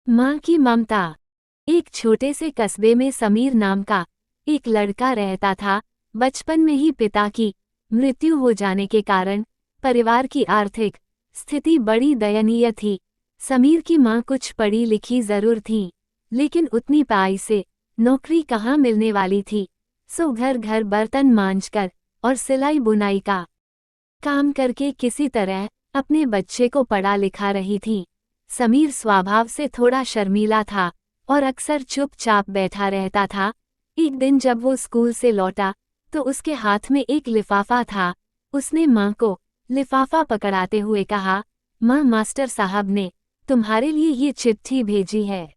माँ की ममता। एक छोटे से कस्बे में समीर नाम का एक लड़का रहता था। बचपन में ही पिता की मृत्यु हो जाने के कारण परिवार की आर्थिक स्थिति बड़ी दयनीय थी। समीर की माँ कुछ पढ़ी लिखी जरूर थी, लेकिन उतनी पढ़ाई से नौकरी कहाँ मिलने वाली थी। सो घर घर बर्तन मांजकर और सिलाई बुनाई का काम करके किसी तरह अपने बच्चे को पढ़ा लिखा रही थी। समीर स्वभाव से थोड़ा शर्मीला था और अक्सर चुपचाप बैठा रहता था। एक दिन जब वो स्कूल से लौटा तो उसके हाथ में एक लिफाफा था। उसने माँ को लिफाफा पकड़ाते हुए कहा, माँ, मास्टर साहब ने तुम्हारे लिए ये चिट्ठी भेजी है,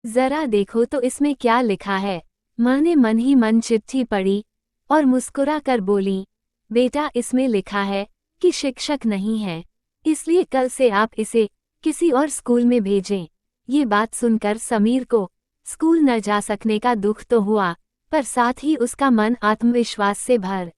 जरा देखो तो इसमें क्या लिखा है। माँ ने मन ही मन चिट्ठी पढ़ी और मुस्कुरा कर बोली, बेटा, इसमें लिखा है कि शिक्षक नहीं है, इसलिए कल से आप इसे किसी और स्कूल में भेजें। ये बात सुनकर समीर को स्कूल न जा सकने का दुख तो हुआ, पर साथ ही उसका मन आत्मविश्वास से भर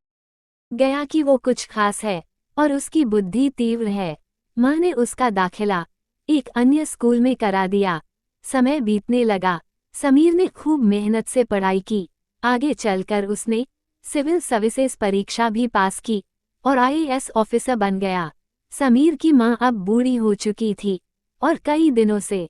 गया कि वो कुछ खास है और उसकी बुद्धि तीव्र है। माँ ने उसका दाखिला एक अन्य स्कूल में करा दिया। समय बीतने लगा। समीर ने खूब मेहनत से पढ़ाई की। आगे चलकर उसने सिविल सर्विसेज परीक्षा भी पास की और आईएएस ऑफिसर बन गया। समीर की माँ अब बूढ़ी हो चुकी थी और कई दिनों से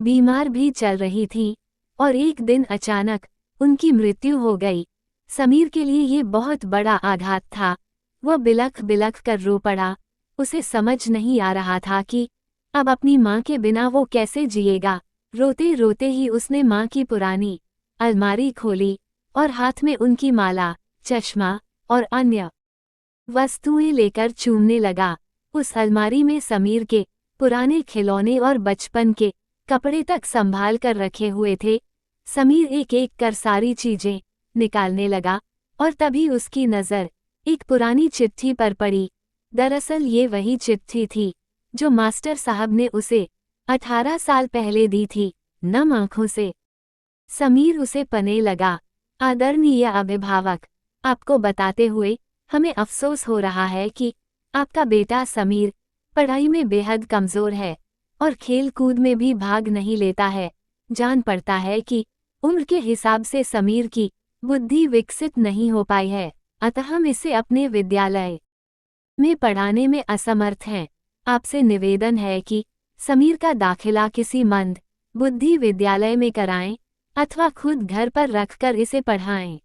बीमार भी चल रही थी और एक दिन अचानक उनकी मृत्यु हो गई। समीर के लिए ये बहुत बड़ा आघात था। वह बिलख बिलख कर रो पड़ा। उसे समझ नहीं आ रहा था कि अब अपनी माँ के बिना वो कैसे जिएगा। रोते रोते ही उसने माँ की पुरानी अलमारी खोली और हाथ में उनकी माला, चश्मा और अन्य वस्तुएं लेकर चूमने लगा। उस अलमारी में समीर के पुराने खिलौने और बचपन के कपड़े तक संभाल कर रखे हुए थे। समीर एक एक कर सारी चीजें निकालने लगा और तभी उसकी नज़र एक पुरानी चिट्ठी पर पड़ी। दरअसल ये वही चिट्ठी थी जो मास्टर साहब ने उसे 18 साल पहले दी थी, नम आंखों से। समीर उसे पढ़ने लगा। आदरणीय अभिभावक, आपको बताते हुए हमें अफसोस हो रहा है कि आपका बेटा समीर पढ़ाई में बेहद कमज़ोर है और खेल कूद में भी भाग नहीं लेता है। जान पड़ता है कि उम्र के हिसाब से समीर की बुद्धि विकसित नहीं हो पाई है, अतः हम इसे अपने विद्यालय में पढ़ाने में असमर्थ हैं। आपसे निवेदन है कि समीर का दाखिला किसी मंद बुद्धि विद्यालय में कराएं अथवा खुद घर पर रखकर इसे पढ़ाएं।